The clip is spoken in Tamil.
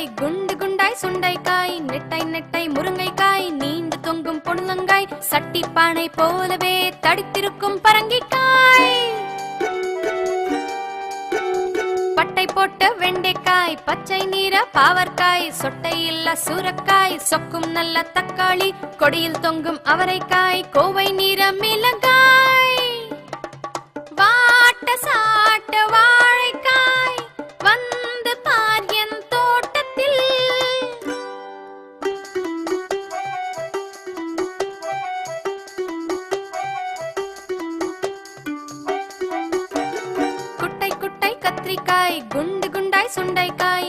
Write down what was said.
கத்திரிக்காய், குண்டு குண்டாய் சுண்டைக்காய், நெட்டை நெட்டை முருங்கைக்காய், நீண்டு தொங்கும் பொழுங்கங்காய், சட்டி பானை போலவே தடித்திருக்கும் பரங்கிக்காய், பட்டை போட்ட வெண்டைக்காய், பச்சை நீர பாவற்காய், சொட்டை இல்ல சூரக்காய், சொக்கும் நல்ல தக்காளி, கொடியில் தொங்கும் அவரைக்காய், கோவை நீர மிளகாய், வாட்ட சாட்ட வாழைக்காய், வந்து பார் என் தோட்டத்தில். குட்டை குட்டை கத்திரிக்காய், குண்டு குண்டாய் சுண்டைக்காய்,